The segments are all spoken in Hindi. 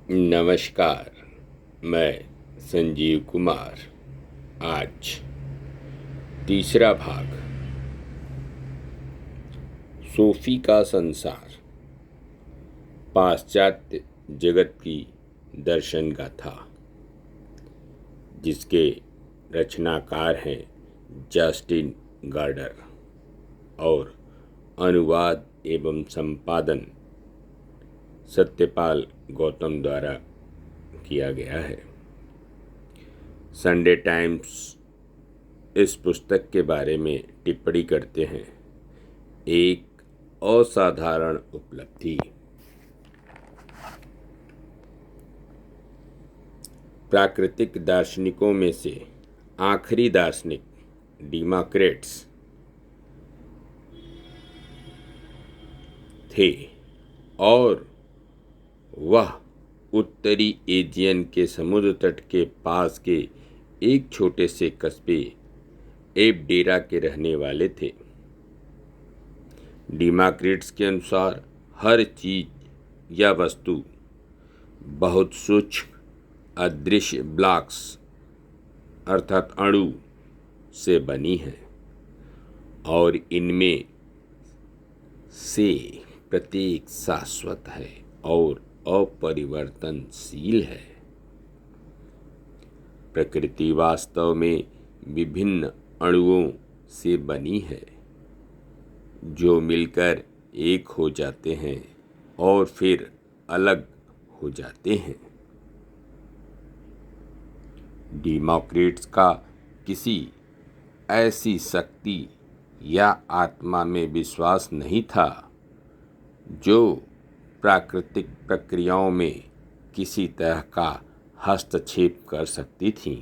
नमस्कार। मैं संजीव कुमार। आज तीसरा भाग, सोफी का संसार, पाश्चात्य जगत की दर्शन गाथा, जिसके रचनाकार हैं जस्टिन गार्डर और अनुवाद एवं संपादन सत्यपाल गौतम द्वारा किया गया है। संडे टाइम्स इस पुस्तक के बारे में टिप्पणी करते हैं, एक असाधारण उपलब्धि। प्राकृतिक दार्शनिकों में से आखिरी दार्शनिक डेमोक्रेट्स थे और वह उत्तरी एजियन के समुद्र तट के पास के एक छोटे से कस्बे एबडेरा के रहने वाले थे। डेमोक्रेट्स के अनुसार हर चीज या वस्तु बहुत सूक्ष्म अदृश्य ब्लॉक्स अर्थात अणु से बनी है और इनमें से प्रत्येक शाश्वत है और अपरिवर्तनशील है। प्रकृति वास्तव में विभिन्न अणुओं से बनी है जो मिलकर एक हो जाते हैं और फिर अलग हो जाते हैं। डेमोक्रेट्स का किसी ऐसी शक्ति या आत्मा में विश्वास नहीं था जो प्राकृतिक प्रक्रियाओं में किसी तरह का हस्तक्षेप कर सकती थी,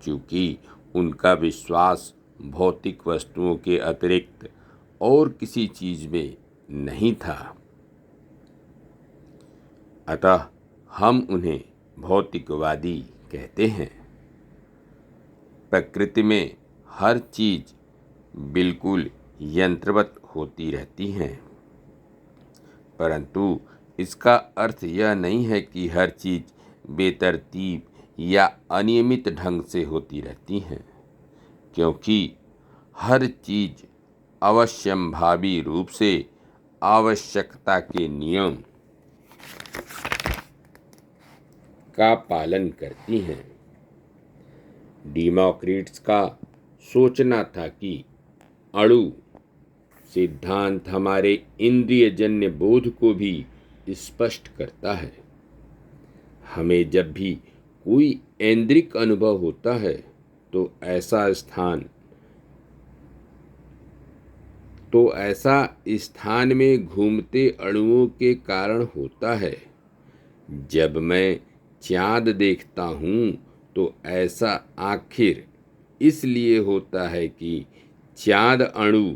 क्योंकि उनका विश्वास भौतिक वस्तुओं के अतिरिक्त और किसी चीज में नहीं था। अतः हम उन्हें भौतिकवादी कहते हैं। प्रकृति में हर चीज बिल्कुल यंत्रवत होती रहती है, परंतु इसका अर्थ यह नहीं है कि हर चीज बेतरतीब या अनियमित ढंग से होती रहती है, क्योंकि हर चीज अवश्यंभावी रूप से आवश्यकता के नियम का पालन करती हैं। डेमोक्रेट्स का सोचना था कि अणु सिद्धांत हमारे इंद्रियजन्य बोध को भी स्पष्ट करता है। हमें जब भी कोई ऐन्द्रिक अनुभव होता है तो ऐसा स्थान में घूमते अणुओं के कारण होता है। जब मैं चाँद देखता हूँ तो ऐसा आखिर इसलिए होता है कि चाँद अणु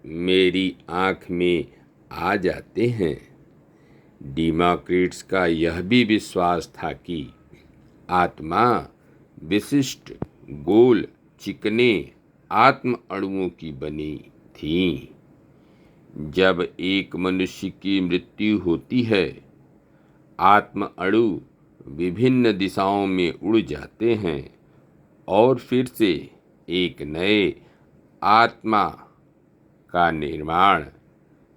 मेरी आँख में आ जाते हैं। डेमोक्रेट्स का यह भी विश्वास था कि आत्मा विशिष्ट गोल चिकने आत्म अणुओं की बनी थी। जब एक मनुष्य की मृत्यु होती है, आत्म अणु विभिन्न दिशाओं में उड़ जाते हैं और फिर से एक नए आत्मा का निर्माण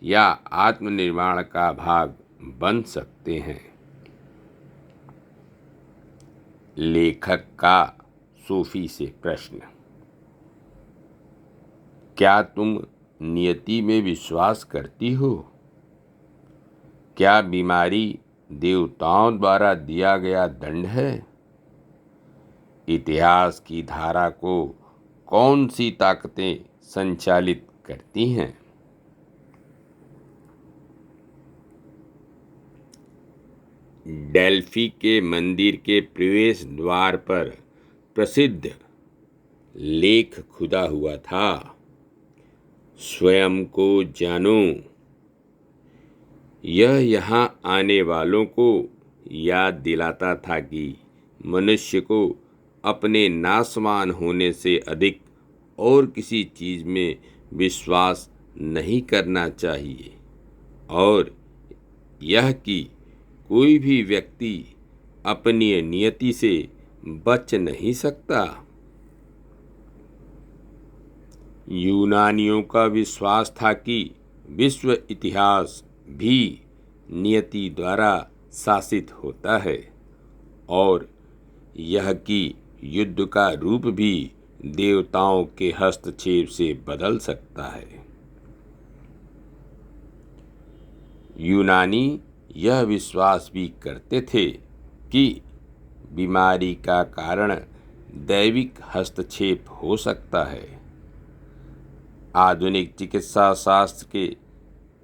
या आत्मनिर्माण का भाग बन सकते हैं। लेखक का सोफी से प्रश्न: क्या तुम नियति में विश्वास करती हो? क्या बीमारी देवताओं द्वारा दिया गया दंड है? इतिहास की धारा को कौन सी ताकतें संचालित करती हैं? डेल्फी के मंदिर के प्रवेश द्वार पर प्रसिद्ध लेख खुदा हुआ था, स्वयं को जानो। यह यहाँ आने वालों को याद दिलाता था कि मनुष्य को अपने नाशवान होने से अधिक और किसी चीज में विश्वास नहीं करना चाहिए, और यह कि कोई भी व्यक्ति अपनी नियति से बच नहीं सकता। यूनानियों का विश्वास था कि विश्व इतिहास भी नियति द्वारा शासित होता है और यह कि युद्ध का रूप भी देवताओं के हस्तक्षेप से बदल सकता है। यूनानी यह विश्वास भी करते थे कि बीमारी का कारण दैविक हस्तक्षेप हो सकता है। आधुनिक चिकित्सा शास्त्र के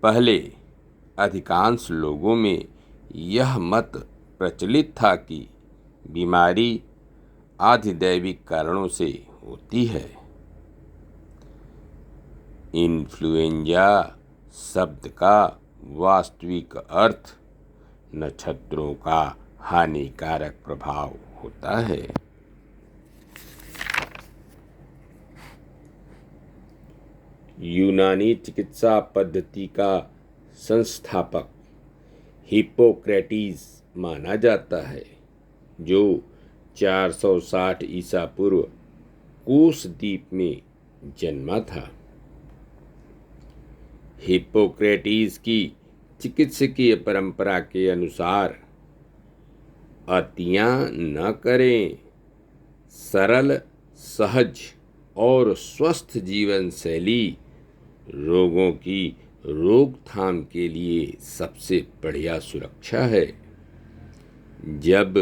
पहले अधिकांश लोगों में यह मत प्रचलित था कि बीमारी आधिदैविक कारणों से होती है। इन्फ्लुएंजा शब्द का वास्तविक अर्थ नक्षत्रों का हानिकारक प्रभाव होता है। यूनानी चिकित्सा पद्धति का संस्थापक हिप्पोक्रेटिस माना जाता है, जो 460 ईसा पूर्व कोस द्वीप में जन्मा था। हिप्पोक्रेटिस की चिकित्सकीय परंपरा के अनुसार अतियां न करें, सरल, सहज और स्वस्थ जीवन शैली रोगों की रोकथाम के लिए सबसे बढ़िया सुरक्षा है। जब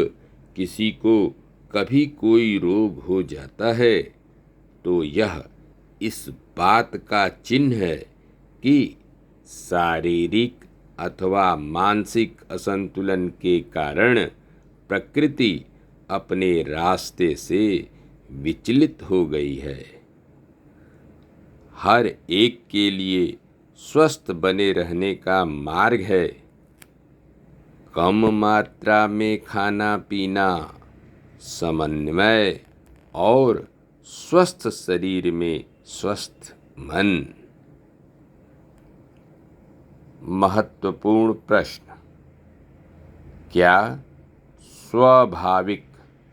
किसी को कभी कोई रोग हो जाता है तो यह इस बात का चिन्ह है कि शारीरिक अथवा मानसिक असंतुलन के कारण प्रकृति अपने रास्ते से विचलित हो गई है। हर एक के लिए स्वस्थ बने रहने का मार्ग है कम मात्रा में खाना पीना, समन्वय और स्वस्थ शरीर में स्वस्थ मन। महत्वपूर्ण प्रश्न: क्या स्वाभाविक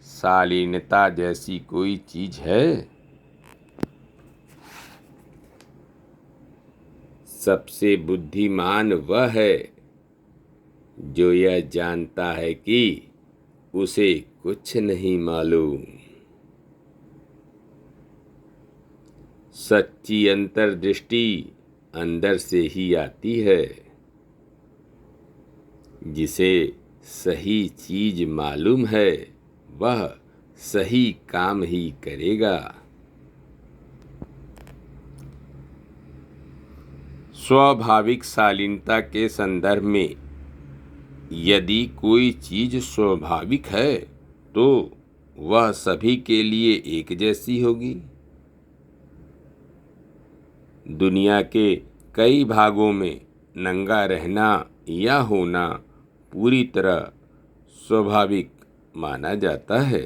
शालीनता जैसी कोई चीज है? सबसे बुद्धिमान वह है जो यह जानता है कि उसे कुछ नहीं मालूम। सच्ची अंतर्दृष्टि अंदर से ही आती है। जिसे सही चीज मालूम है वह सही काम ही करेगा। स्वाभाविक शालीनता के संदर्भ में यदि कोई चीज स्वाभाविक है तो वह सभी के लिए एक जैसी होगी। दुनिया के कई भागों में नंगा रहना या होना पूरी तरह स्वाभाविक माना जाता है।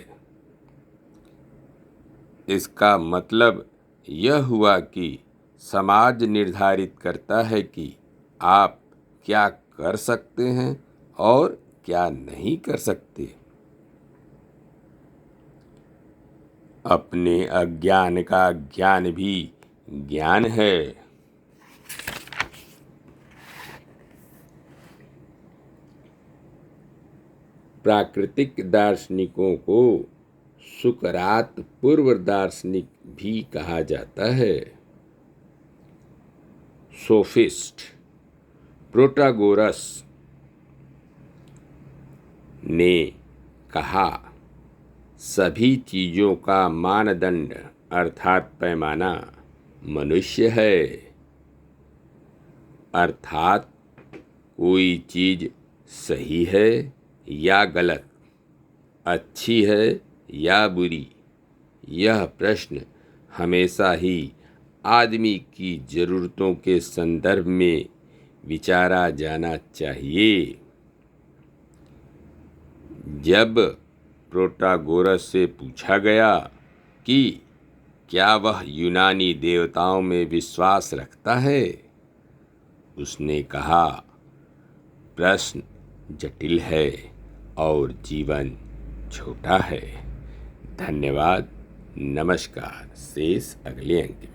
इसका मतलब यह हुआ कि समाज निर्धारित करता है कि आप क्या कर सकते हैं और क्या नहीं कर सकते। अपने अज्ञान का ज्ञान भी ज्ञान है। प्राकृतिक दार्शनिकों को सुकरात पूर्व दार्शनिक भी कहा जाता है। सोफिस्ट प्रोटागोरस ने कहा, सभी चीजों का मानदंड अर्थात पैमाना मनुष्य है। अर्थात कोई चीज सही है या गलत, अच्छी है या बुरी, यह प्रश्न हमेशा ही आदमी की जरूरतों के संदर्भ में विचारा जाना चाहिए। जब प्रोटागोरस से पूछा गया कि क्या वह यूनानी देवताओं में विश्वास रखता है, उसने कहा, प्रश्न जटिल है और जीवन छोटा है। धन्यवाद। नमस्कार। शेष अगले अंक में।